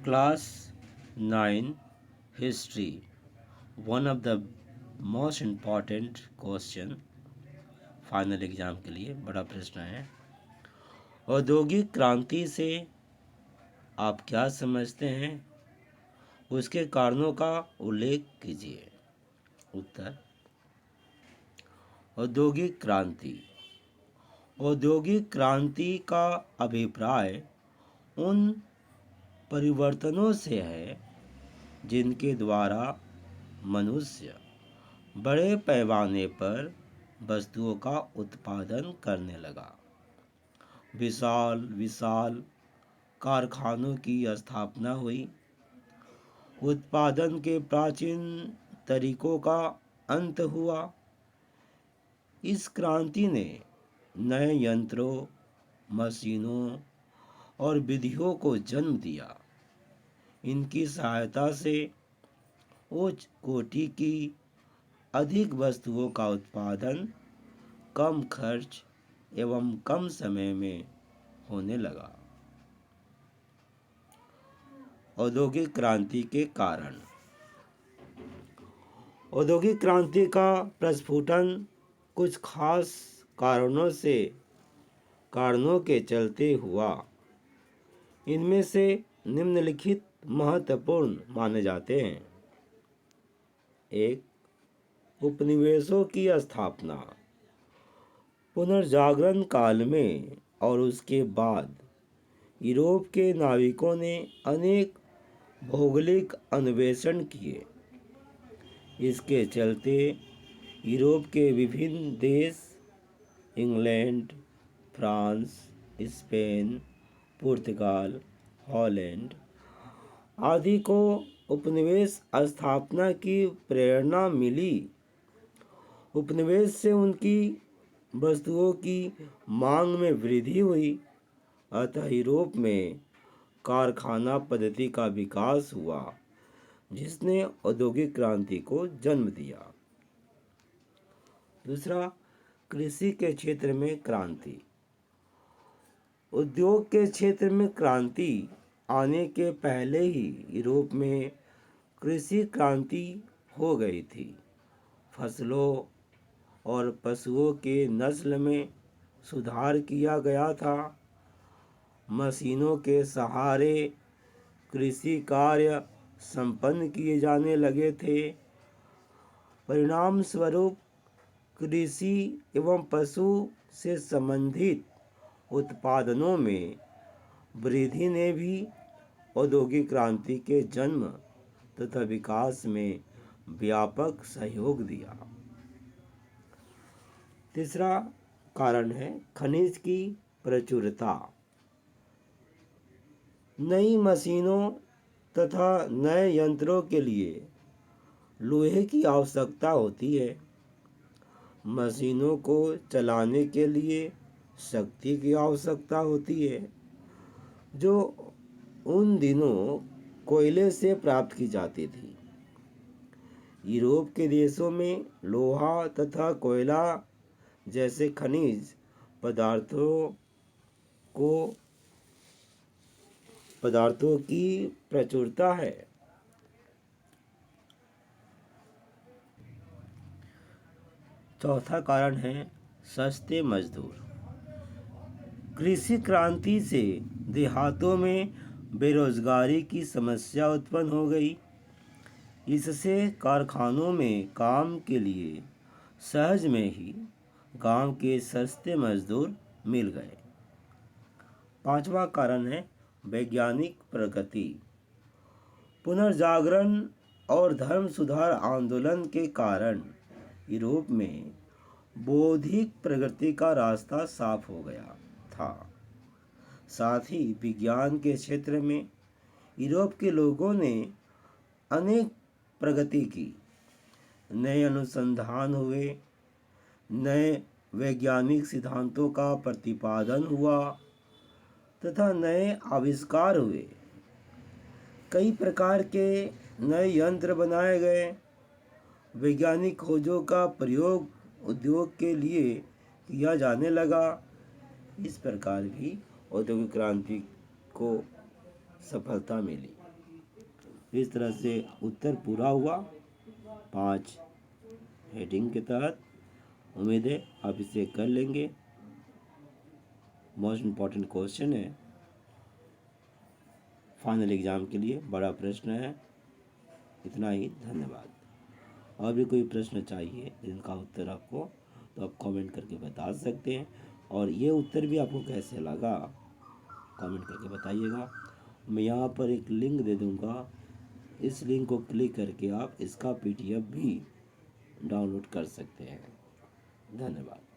Class 9 History. One of the most important question final exam के लिए बड़ा प्रश्न है। औद्योगिक क्रांति से आप क्या समझते हैं, उसके कारणों का उल्लेख कीजिए। उत्तर। औद्योगिक क्रांति। औद्योगिक क्रांति का अभिप्राय उन परिवर्तनों से है जिनके द्वारा मनुष्य बड़े पैमाने पर वस्तुओं का उत्पादन करने लगा। विशाल विशाल कारखानों की स्थापना हुई। उत्पादन के प्राचीन तरीकों का अंत हुआ। इस क्रांति ने नए यंत्रों, मशीनों और विधियों को जन्म दिया। इनकी सहायता से उच्च कोटि की अधिक वस्तुओं का उत्पादन कम खर्च एवं कम समय में होने लगा। औद्योगिक क्रांति के कारण। औद्योगिक क्रांति का प्रस्फुटन कुछ खास कारणों के चलते हुआ। इनमें से निम्नलिखित महत्वपूर्ण माने जाते हैं। 1. उपनिवेशों की स्थापना। पुनर्जागरण काल में और उसके बाद यूरोप के नाविकों ने अनेक भौगोलिक अन्वेषण किए। इसके चलते यूरोप के विभिन्न देश इंग्लैंड, फ्रांस, स्पेन, पुर्तगाल, हॉलैंड आदि को उपनिवेश स्थापना की प्रेरणा मिली। उपनिवेश से उनकी वस्तुओं की मांग में वृद्धि हुई, अतः यूरोप में कारखाना पद्धति का विकास हुआ, जिसने औद्योगिक क्रांति को जन्म दिया। दूसरा, कृषि के क्षेत्र में क्रांति। उद्योग के क्षेत्र में क्रांति आने के पहले ही यूरोप में कृषि क्रांति हो गई थी। फसलों और पशुओं के नस्ल में सुधार किया गया था। मशीनों के सहारे कृषि कार्य संपन्न किए जाने लगे थे। परिणाम स्वरूप कृषि एवं पशु से संबंधित उत्पादनों में वृद्धि ने भी औद्योगिक क्रांति के जन्म तथा विकास में व्यापक सहयोग दिया। तीसरा कारण है खनिज की प्रचुरता। नई मशीनों तथा नए यंत्रों के लिए लोहे की आवश्यकता होती है। मशीनों को चलाने के लिए शक्ति की आवश्यकता होती है, जो उन दिनों कोयले से प्राप्त की जाती थी। यूरोप के देशों में लोहा तथा कोयला जैसे खनिज पदार्थों की प्रचुरता है। चौथा कारण है सस्ते मजदूर। कृषि क्रांति से देहातों में बेरोजगारी की समस्या उत्पन्न हो गई। इससे कारखानों में काम के लिए सहज में ही गांव के सस्ते मजदूर मिल गए। पांचवा कारण है वैज्ञानिक प्रगति। पुनर्जागरण और धर्म सुधार आंदोलन के कारण यूरोप में बौद्धिक प्रगति का रास्ता साफ हो गया था। साथ ही विज्ञान के क्षेत्र में यूरोप के लोगों ने अनेक प्रगति की। नए अनुसंधान हुए, नए वैज्ञानिक सिद्धांतों का प्रतिपादन हुआ तथा नए आविष्कार हुए। कई प्रकार के नए यंत्र बनाए गए। वैज्ञानिक खोजों का प्रयोग उद्योग के लिए किया जाने लगा। इस प्रकार भी औद्योगिक क्रांति को सफलता मिली। इस तरह से उत्तर पूरा हुआ 5 हेडिंग के तहत। उम्मीद है आप इसे कर लेंगे। मोस्ट इम्पॉर्टेंट क्वेश्चन है, फाइनल एग्ज़ाम के लिए बड़ा प्रश्न है। इतना ही, धन्यवाद। और भी कोई प्रश्न चाहिए जिनका उत्तर आपको, तो आप कमेंट करके बता सकते हैं। और ये उत्तर भी आपको कैसे लगा कमेंट करके बताइएगा। मैं यहाँ पर एक लिंक दे दूँगा, इस लिंक को क्लिक करके आप इसका PDF भी डाउनलोड कर सकते हैं। धन्यवाद।